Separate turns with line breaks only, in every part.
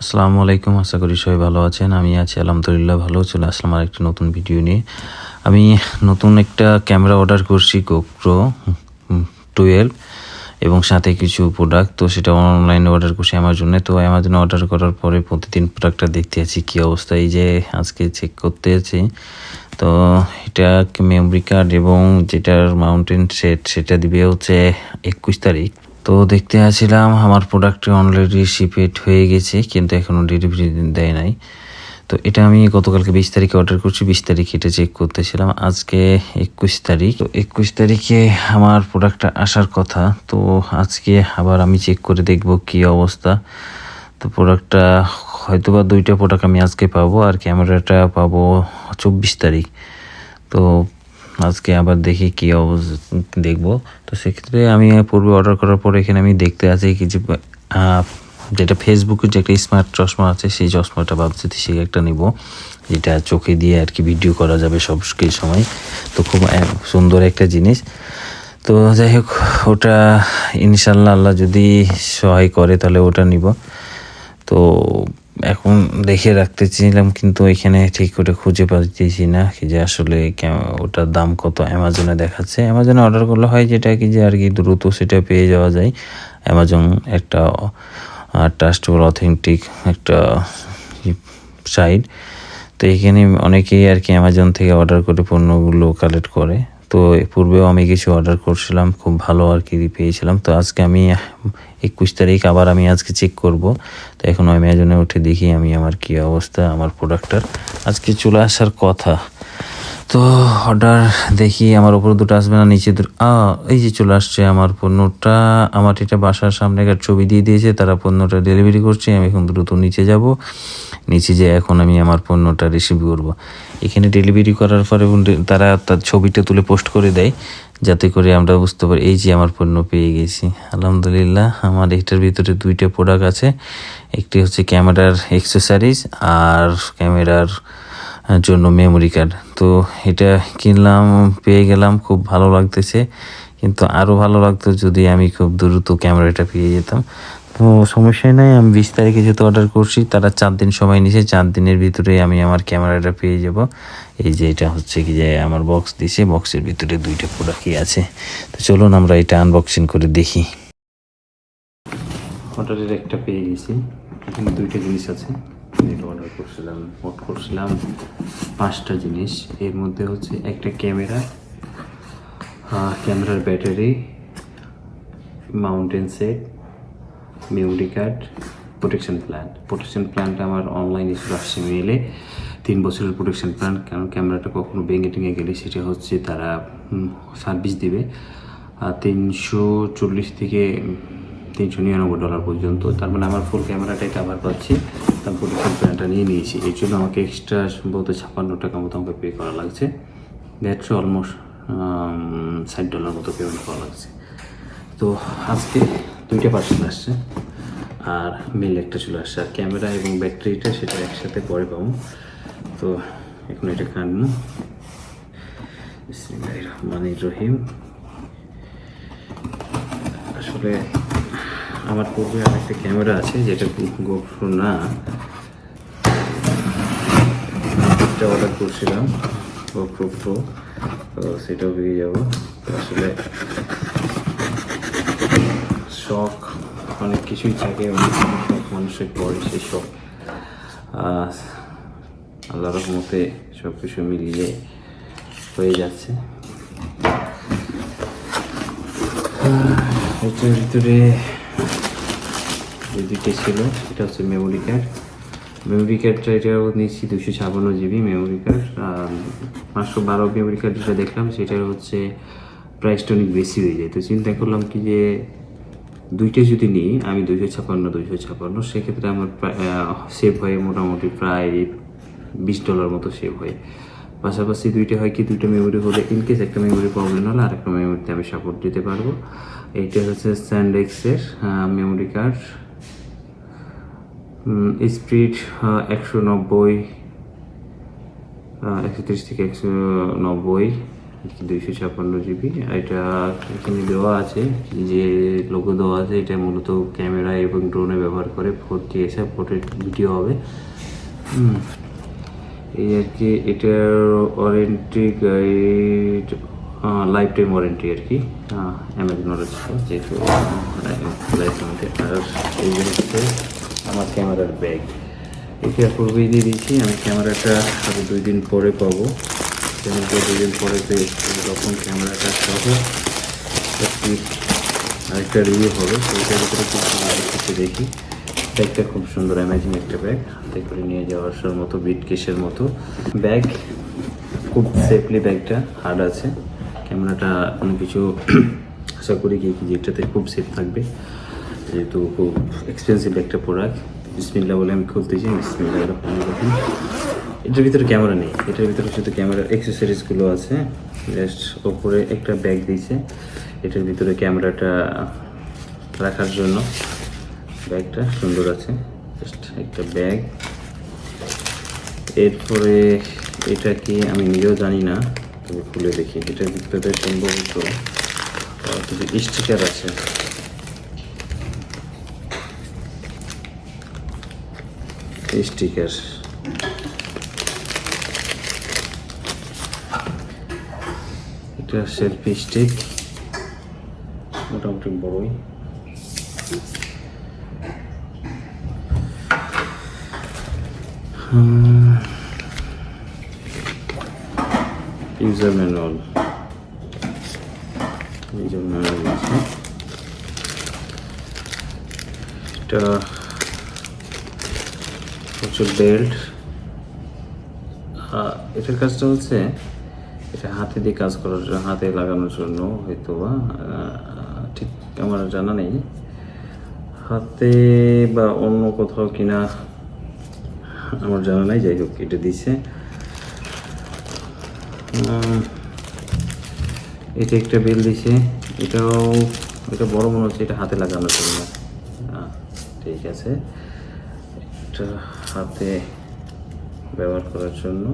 আসসালামু আলাইকুম, আশা করি সবাই ভালো আছেন। আমি আছি আলহামদুলিল্লাহ ভালো। চলে আসলাম আর একটা নতুন ভিডিও নিয়ে। আমি নতুন একটা ক্যামেরা অর্ডার করছি, GoPro 12, এবং সাথে কিছু প্রোডাক্ট। তো সেটা অনলাইনে অর্ডার করছি অ্যামাজনে। তো অ্যামাজনে অর্ডার করার পরে প্রতিদিন প্রোডাক্টটা দেখতে আছি কী অবস্থা। এই যে আজকে চেক করতে আছি, তো এটা মেমরি কার্ড এবং যেটার মাউন্টেন সেট সেটা দিবে হচ্ছে 21 তারিখ। তো দেখতে আসছিলাম আমার প্রোডাক্টটি অলরেডি শিপেড হয়ে গেছে, কিন্তু এখনও ডেলিভারি দেয় নাই। তো এটা আমি গতকালকে 20 তারিখে অর্ডার করছি, 20 তারিখে এটা চেক করতেছিলাম। আজকে 21 তারিখ। তো 21 তারিখে আমার প্রোডাক্টটা আসার কথা। তো আজকে আবার আমি চেক করে দেখব কি অবস্থা। তো প্রোডাক্টটা হয়তো বা 2টা প্রোডাক্ট আমি আজকে পাবো, আর ক্যামেরাটা পাবো 24 তারিখ। তো আজকে আবার দেখি কী অবস্থা দেখবো। তো সেক্ষেত্রে আমি পূর্বে অর্ডার করার পর এখানে আমি দেখতে আছি কিছু যেটা ফেসবুকের যে একটা স্মার্ট চশমা আছে, সেই চশমাটা ভাবছি সেই একটা নিব, যেটা চোখে দিয়ে আর কি ভিডিও করা যাবে সব সময়। তো খুব সুন্দর একটা জিনিস। তো যাই হোক, ওটা ইনশাল্লাহ আল্লাহ যদি সহায় করে তাহলে ওটা নিব। তো এখন দেখে রাখতে চাইলাম, কিন্তু এখানে ঠিক ওটা খুঁজে পাচ্ছি না কি যে আসলে ওটার দাম কত। অ্যামাজনে দেখাচ্ছে, অ্যামাজনে অর্ডার করলে হয় যেটা কি যে আর কি দ্রুত সেটা পেয়ে যাওয়া যায়। অ্যামাজন একটা ট্রাস্টেবল অথেন্টিক একটা সাইট। তো এখানে অনেকেই আর কি অ্যামাজন থেকে অর্ডার করে পণ্যগুলো কালেক্ট করে। তো পূর্বেও আমি কিছু অর্ডার করছিলাম, খুব ভালো আর কি পেয়েছিলাম। তো আজকে আমি 21 তারিখ আবার আমি আজকে চেক করব। তো এখন অ্যামাজনে উঠে দেখি আমি আমার কী অবস্থা। আমার প্রোডাক্টটার আজকে চলে আসার কথা। তো অর্ডার দেখি আমার ওপর দুটো আসবে না, নিচে এই যে চলে আসছে আমার পণ্যটা। আমার এটা বাসার সামনে একটা ছবি দিয়ে দিয়েছে, তারা পণ্যটা ডেলিভারি করছে। আমি এখন দ্রুত নিচে যাব, নিচে যেয়ে এখন আমি আমার পণ্যটা রিসিভ করব। এখানে ডেলিভারি করার পরে তারা তার ছবিটা তুলে পোস্ট করে দেয়, যাতে করে আমরা বুঝতে পারি এই যে আমার পণ্য পেয়ে গেছি। আলহামদুলিল্লাহ। আমার এটার ভিতরে 2টা প্রোডাক্ট আছে। একটি হচ্ছে ক্যামেরার অ্যাক্সেসরিজ আর ক্যামেরার জন্য মেমোরি কার্ড। তো এটা কিনলাম, পেয়ে গেলাম, খুব ভালো লাগতেছে। কিন্তু আরও ভালো লাগতো যদি আমি খুব দ্রুত ক্যামেরাটা পেয়ে যেতাম। তো সমস্যাই নাই, আমি 20 তারিখে যেহেতু অর্ডার করছি, তারা 4 দিন সময় নিয়েছে। 4 দিনের ভিতরে আমি আমার ক্যামেরাটা পেয়ে যাব। এই যে এটা হচ্ছে কি যে আমার বক্স দিছে, বক্সের ভিতরে 2টা প্রোডাক্টই আছে। তো চলুন আমরা এটা আনবক্সিং করে দেখি। অর্ডারের একটা পেয়ে গেছি, এখানে 2টা জিনিস আছে। এটা অর্ডার করছিলাম, মোট করছিলাম 5টা জিনিস। এর মধ্যে হচ্ছে একটা ক্যামেরা, ক্যামেরার battery, mountain set, memory card, protection plan. Protection প্ল্যানটা আমার অনলাইনে চলে আসছে মেলে। 3 বছরের প্রোটেকশন প্ল্যান, কারণ ক্যামেরাটা কখনো ভেঙে টেঙে গেলে সেটা হচ্ছে তারা সার্ভিস দিবে 340 থেকে $399 পর্যন্ত। তার মানে আমার ফুল ক্যামেরাটাই কাভার পাচ্ছি, তার প্রোটেকশন প্ল্যানটা নিয়ে নিয়েছি। এর জন্য আমাকে এক্সট্রা সম্ভবত $56 মতো আমাকে পে করা লাগছে। দ্যাটস অলমোস্ট $60 মতো পেমেন্ট করা লাগছে। তো আজকে 2টা পার্সেল আসছে, আর মেল একটা চলে আসছে। আর ক্যামেরা এবং ব্যাটারিটা সেটা একসাথে পরে পাবো। তো এখন এটা কাটবো। বিসমিল্লাহির রহমানির রহিম। আসলে আমার পূর্বে আর একটা ক্যামেরা আছে, যেটা GoPro না, এটা অর্ডার করছিলাম GoPro Pro। তো সেটাও পেয়ে যাবো। আসলে শখ অনেক কিছুই থাকে, অনেক শখ মানুষের পরে, সেই শখ আল্লাহ রহমতে সব কিছু মিলিয়ে হয়ে যাচ্ছে। এটার ভিতরে যে 2টা ছিল, এটা হচ্ছে মেমোরি কার্ড। মেমোরি কার্ডটা এটাও নিচ্ছি 256 GB memory card. 512 memory card যেটা দেখলাম সেটার হচ্ছে প্রাইসটা অনেক বেশি হয়ে যায়। তো চিন্তা করলাম কি যে 2টা যদি নিই আমি 256, সেক্ষেত্রে আমার সেভ হয় মোটামুটি প্রায় $20 মতো সেভ হয়। পাশাপাশি 2টা হয় কি, 2টা মেমোরি হলে ইনকেস একটা মেমোরি প্রবলেম হলে আরেকটা মেমোরিতে আমি সাপোর্ট দিতে পারবো। এইটা হচ্ছে স্যান্ডেক্সের মেমোরি কার্ড, স্পিড 190, 130 থেকে 190, 256 GB। এটা এখানে দেওয়া আছে, যে লোগো দেওয়া আছে, এটা মূলত ক্যামেরা এবং ড্রোনে ব্যবহার করে। 4K এসব ফটো ভিডিও হবে। এই আর কি। এটার warranty guide, lifetime warranty আর কি, অ্যামাজন রয়েছে যেহেতু। আর এই যে হচ্ছে আমার ক্যামেরার ব্যাগ। এটা পূর্বেই দিয়ে দিয়েছি। আমি ক্যামেরাটা আরও 2 দিন পরে পাবো। ক্যামেরাটা 2 দিন পরে পেয়ে তখন ক্যামেরাটা সহ আরেকটা রিভিউ হবে। সেইটার ভিতরে কিছু দেখি। ব্যাগটা খুব সুন্দর, অ্যামেজিং একটা ব্যাগ, হাতে করে নিয়ে যাওয়ার মতো, বিট কেসের মতো ব্যাগ। খুব সেফলি ব্যাগটা হার্ড আছে। ক্যামেরাটা কোনো কিছু আশা করি কি যেটাতে খুব সেফ থাকবে, যেহেতু খুব এক্সপেন্সিভ একটা প্রোডাক্ট। বিসমিল্লাহ বলে আমি খুলতেছি। বিসমিল্লাহ এরকম। এটার ভিতরে ক্যামেরা নেই, এটার ভিতরে শুধু ক্যামেরার অ্যাক্সেসরিজগুলো আছে। জাস্ট ওপরে একটা ব্যাগ দিয়েছে, এটার ভিতরে ক্যামেরাটা রাখার জন্য। ব্যাগটা সুন্দর আছে, জাস্ট একটা ব্যাগ। এরপরে এটা কি আমি নিজেও জানি না, তবে খুলে দেখি। এটার ভিতরে সম্ভবত কিছু স্টিকার আছে। স্টিকার, এটা সেলফি স্টিক, মোটামুটি বড়ই। ইউজার ম্যানুয়াল, আছে। এটা হচ্ছে বেল্ট। এটার কাজটা হচ্ছে, এটা হাতে দিয়ে কাজ করার জন্য, হাতে লাগানোর জন্য হয়তো বা, ঠিক আমার জানা নেই, হাতে বা অন্য কোথাও কিনা আমার জানা নাই। যাই হোক, এটা দিছে। এটা একটা বেল দিছে। এটা বড় মনে হচ্ছে, এটা হাতে লাগানোর জন্য। ঠিক আছে, এটা হাতে ব্যবহার করার জন্য।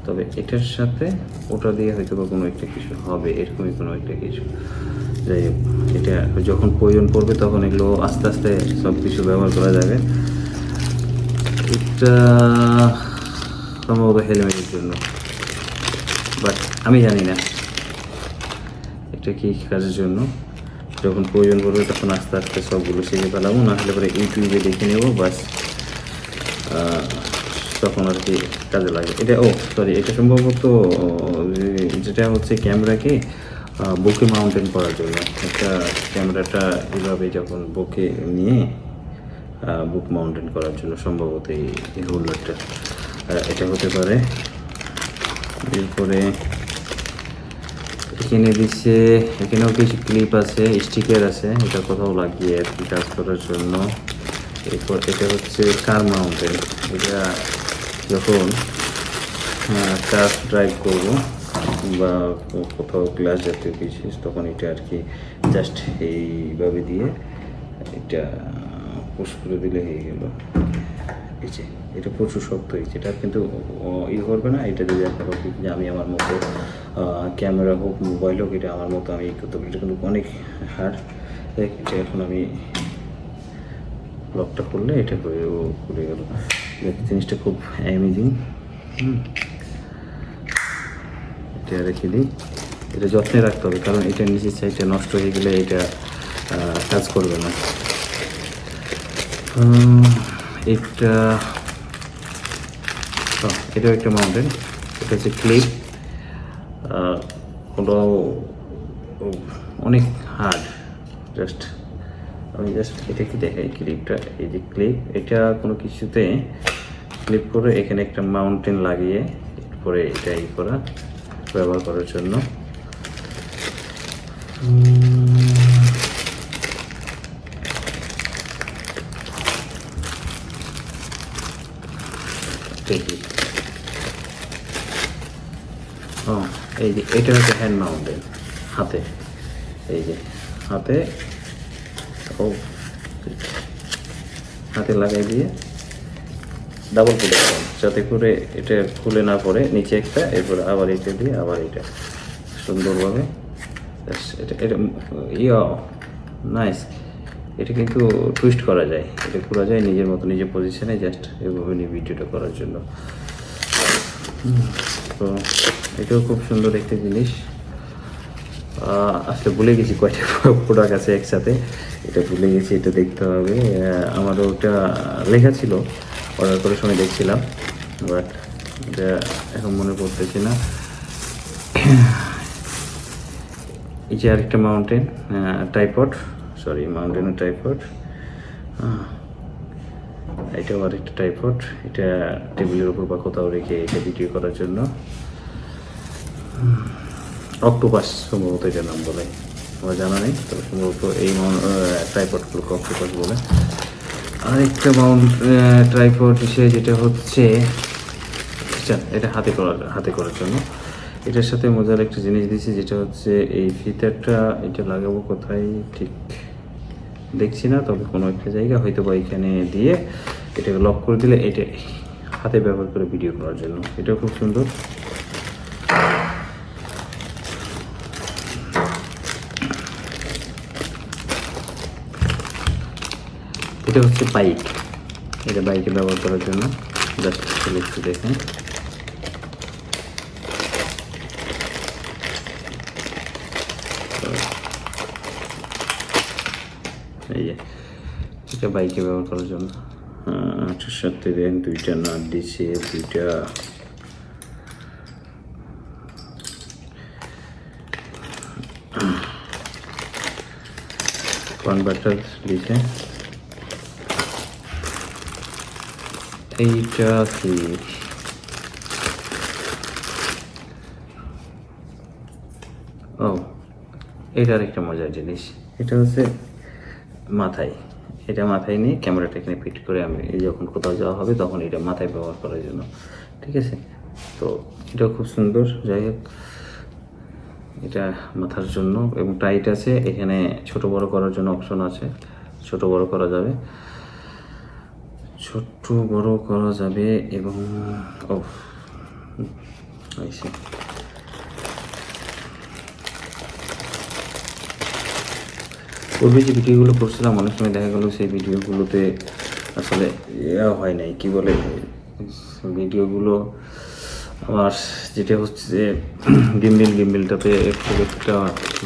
তবে এটার সাথে ওটা দিয়ে হয়তো বা কোনো একটা কিছু হবে, এরকমই কোনো একটা কিছু। যাই হোক, এটা যখন প্রয়োজন পড়বে তখন এগুলো আস্তে আস্তে সব কিছু ব্যবহার করা যাবে। এটা সম্ভবত হেলমেটের জন্য, বাট আমি জানি না এটা কি কাজের জন্য। যখন প্রয়োজন পড়বে তখন আস্তে আস্তে সবগুলো শিখে ফেলাবো, না হলে পরে ইউটিউবে দেখে নেবো, বাস তখন আর কি কাজে লাগে। এটা সরি, এটা সম্ভবত যেটা হচ্ছে ক্যামেরাকে বুকে মাউন্টেন করার জন্য। একটা ক্যামেরাটা এভাবে যখন বুকে নিয়ে বুক মাউন্টেন করার জন্য সম্ভবত এই হোল্ডারটা এটা হতে পারে। এরপরে এখানে দিচ্ছে, এখানেও কিছু ক্লিপ আছে, স্টিকার আছে, এটা কোথাও লাগিয়ে আর কি কাজ করার জন্য। এরপর এটা হচ্ছে কার মাউন্টেন। এটা যখন কার ড্রাইভ করবো বা কোথাও গ্লাস জাতীয় কিছু, তখন এটা আর কি জাস্ট এইভাবে দিয়ে এটা পুশ করে দিলে হয়ে গেল। এই যে এটা প্রচুর শক্ত হয়েছে, এটা কিন্তু করবে না। এটা দিয়ে দেখা হবে যে আমি আমার মতো ক্যামেরা হোক, মোবাইল হোক, এটা আমার মতো আমি করতে পারি। এটা কিন্তু অনেক হার্ড। এটা এখন আমি লকটা করলে এটা খুলে গেল। জিনিসটা খুব অ্যামেজিং। এটা রেখে দিই। এটা যত্নে রাখতে হবে, কারণ এটা নিচের সাইডটা নষ্ট হয়ে গেলে এটা কাজ করবে না। এটাও একটা মাউন্টেন। এটা হচ্ছে ক্লিপ। ওটাও অনেক হার্ড। আমি জাস্ট এটা কি দেখাই, ক্লিপটা। এই যে ক্লিপ, এটা কোনো কিছুতে ক্লিপ করে এখানে একটা মাউন্টেন লাগিয়ে এরপরে এটা করা, ব্যবহার করার জন্য। এই যে এটা হচ্ছে হ্যান্ড মাউন্টেন, হাতে। এই যে হাতে লাগাই দিয়ে ডাবল খুলে দেবেন, যাতে করে এটা খুলে না পড়ে। নিচে একটা, এরপরে আবার এটা দিয়ে আবার এটা সুন্দরভাবে। এটা এটা ইয়া নাইস। এটা কিন্তু টুইস্ট করা যায়, এটা করা যায় নিজের মতো নিজের পজিশনে, জাস্ট এভাবে নিয়ে ভিডিওটা করার জন্য। তো এটাও খুব সুন্দর একটা জিনিস। আসলে ভুলে গেছি কয়টা প্রোডাক্ট আছে একসাথে, এটা ভুলে গেছি, এটা দেখতে হবে। আমারও ওটা লেখা ছিল, অর্ডার করার সময় দেখছিলাম, বাট এটা এখন মনে পড়তেছি না। এই যে আরেকটা mountain tripod, sorry mountain tripod, এটাও আরেকটা ট্রাইপড। এটা টেবিলের উপর বা কোথাও রেখে এটা ভিডিও করার জন্য। অক্টোপাস সম্ভবত এটার নাম বলে, আমার জানা নেই, তবে সম্ভবত এই ট্রাইপডগুলোকে অক্টোপাস বলে। আরেকটা ট্রাইপড হিসেবে যেটা হচ্ছে এটা হাতে করার জন্য। এটার সাথে মজার একটা জিনিস দিয়েছি, যেটা হচ্ছে এই ফিতারটা, এটা লাগাবো কোথায় ঠিক দেখছি না, তবে কোনো একটা জায়গা হয়তো বা এখানে দিয়ে এটাকে লক করে দিলে এটা হাতে ব্যবহার করে ভিডিও করার জন্য। এটাও খুব সুন্দর। এটা হচ্ছে বাইক, এটা বাইকে ব্যবহার করার জন্য, জাস্ট একটু দেখেন। এই যে এটা বাইকে ব্যবহার করার জন্য। এটার সাথে দেন দুইটা নাট দিচ্ছে, দুইটা কনভার্টার দিচ্ছে। এইটা কি ও, এটা আরেকটা মজার জিনিস। এটা হচ্ছে মাথায়, এটা মাথায় নিয়ে ক্যামেরাটা এখানে ফিট করে আমি যখন কোথাও যাওয়া হবে তখন এটা মাথায় ব্যবহার করার জন্য, ঠিক আছে। তো এটাও খুব সুন্দর। যাই হোক, এটা মাথার জন্য এবং টাইট আছে, এখানে ছোট বড় করার জন্য অপশন আছে, ছোট বড় করা যাবে, ছোট বড় করা যাবে। এবং পূর্বে যে ভিডিওগুলো করছিলাম অনেক সময় দেখা গেল সেই ভিডিওগুলোতে আসলে হয় নাই, কি বলে, ভিডিওগুলো আমার যেটা হচ্ছে যে গিম্বেলটাতে খুব একটা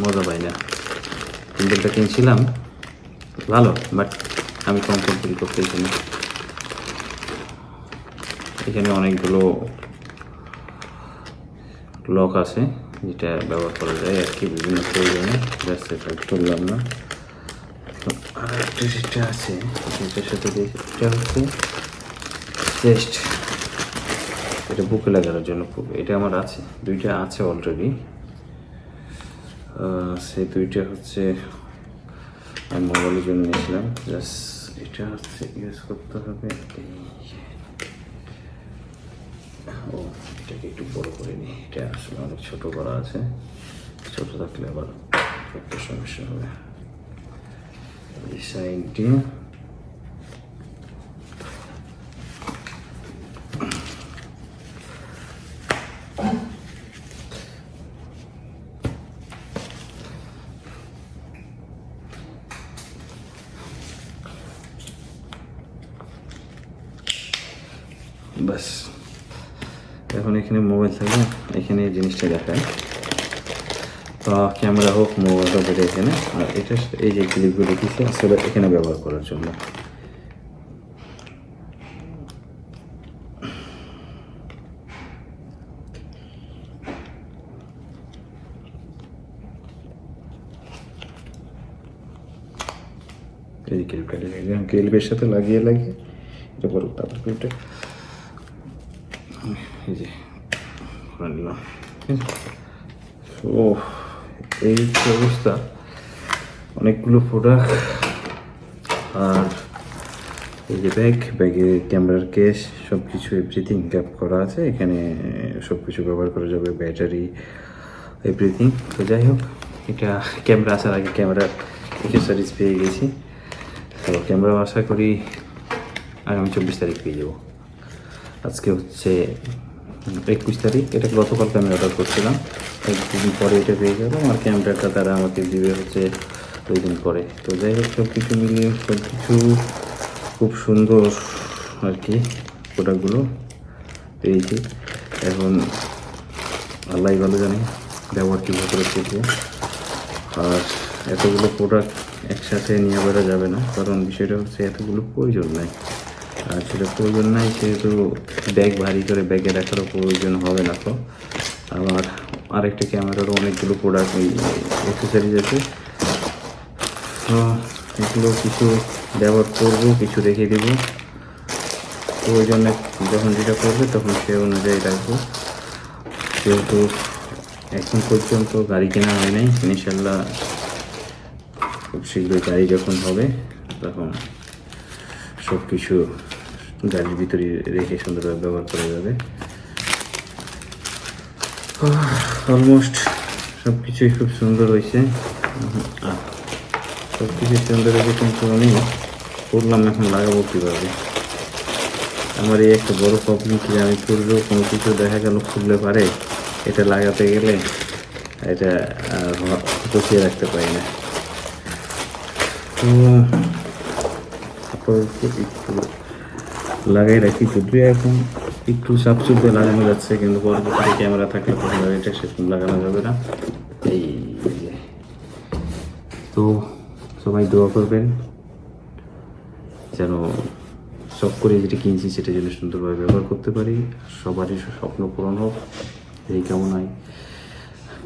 মজা পাই না। গিম্বেলটা কিনছিলাম ভালো, বাট আমি কমফোর্ট ফিল করতেছি না। এখানে অনেকগুলো লক আছে যেটা ব্যবহার করা যায় আর কি বিভিন্ন প্রয়োজনে, জাস্ট এটা করলাম না। আর একটা যেটা আছে যেটার সাথে এটা হচ্ছে চেস্ট, এটা বুকে লাগানোর জন্য। এটা আমার আছে, দুইটা আছে অলরেডি। সেই দুইটা হচ্ছে আমি মোবাইলের জন্য নিয়েছিলাম, জাস্ট এটা হচ্ছে ইউজ করতে হবে। ও, এটাকে একটু বড় করে নিই, এটা আসলে অনেক ছোট করা আছে, ছোট থাকলে আবার একটা সমস্যা হবে। এই সাইড দিয়ে বাস। এখন এখানে মোবাইল থাকবে, এখানে এই জিনিসটা দেখায়, ক্যামেরা হোক মোবাইল হোক, এটা এখানে। আর এটা এই যে ক্লিপগুলো দিচ্ছে আসলে এখানে ব্যবহার করার জন্য। এই ক্লিপটা ক্লিপের সাথে লাগিয়ে এটা বড়, তারপর ক্লিপটা এই যে করে নিলাম। ও, এই অবস্থা, অনেকগুলো প্রোডাক্ট। আর এই যে ব্যাগে ক্যামেরার কেস সব কিছু এভরিথিং গ্যাপ করা আছে, এখানে সব কিছু ব্যবহার করা যাবে, ব্যাটারি এভরিথিং। তো যাই হোক, এটা ক্যামেরা আসার আগে ক্যামেরার অ্যাক্সেসরিজ পেয়ে গেছি। তো ক্যামেরা আশা করি আগামী 24 তারিখ পেয়ে যাব। আজকে হচ্ছে 21 তারিখ, এটা গতকালকে আমি অর্ডার করছিলাম, একদিন পরে এটা পেয়ে গেলাম। আর ক্যামেরাটা তারা আমাকে দিবে হচ্ছে 2 দিন পরে। তো যাই হোক, সব কিছু মিলিয়ে সব কিছু খুব সুন্দর আর কি প্রোডাক্টগুলো পেয়েছি। এখন আল্লাহ ভালো জানে ব্যবহার কীভাবে করে করবো। আর এতগুলো প্রোডাক্ট একসাথে নিয়ে বেড়া যাবে না, কারণ বিষয়টা হচ্ছে এতগুলো প্রয়োজন নাই। আর সেটা প্রয়োজন নাই সেহেতু ব্যাগ ভারী করে ব্যাগে রাখারও প্রয়োজন হবে না। তো আবার আরেকটা ক্যামেরারও অনেকগুলো প্রোডাক্ট অ্যাক্সেসরিজ আছে। তো এগুলো কিছু ব্যবহার করবো, কিছু রেখে দেবো, প্রয়োজনে যখন যেটা করবে তখন সে অনুযায়ী রাখবো। যেহেতু এখন পর্যন্ত গাড়ি কেনা হয় নাই, ইনশাল্লাহ খুব শীঘ্রই গাড়ি যখন হবে তখন সব কিছু গাড়ির ভিতরে রেখে সুন্দরভাবে ব্যবহার করা যাবে। অলমোস্ট সব কিছুই খুব সুন্দর হয়েছে। সব কিছু সুন্দর হয়েছে, কিন্তু আমি করলাম এখন লাগাবো কীভাবে। আমার এই একটা বড় প্রবলেম কি, আমি করলেও কোনো কিছু দেখা গেল খুললে পারে, এটা লাগাতে গেলে এটা বসিয়ে রাখতে পারি না। তো আপাতত একটু লাগাই রাখি, যদিও এখন একটু সাপসুপ দিয়ে লাগানো যাচ্ছে, কিন্তু পরবর্তীতে ক্যামেরা থাকলে তখন এটা সেরকম লাগানো যাবে না। এই তো সবাই দোয়া করবেন যেন শখ করে যেটা কিনছি সেটা যেন সুন্দরভাবে ব্যবহার করতে পারি, সবারই স্বপ্ন পূরণ হোক, এই কামনায়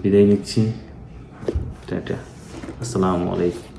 বিদায় নিচ্ছি। টাটা, আসসালামু আলাইকুম।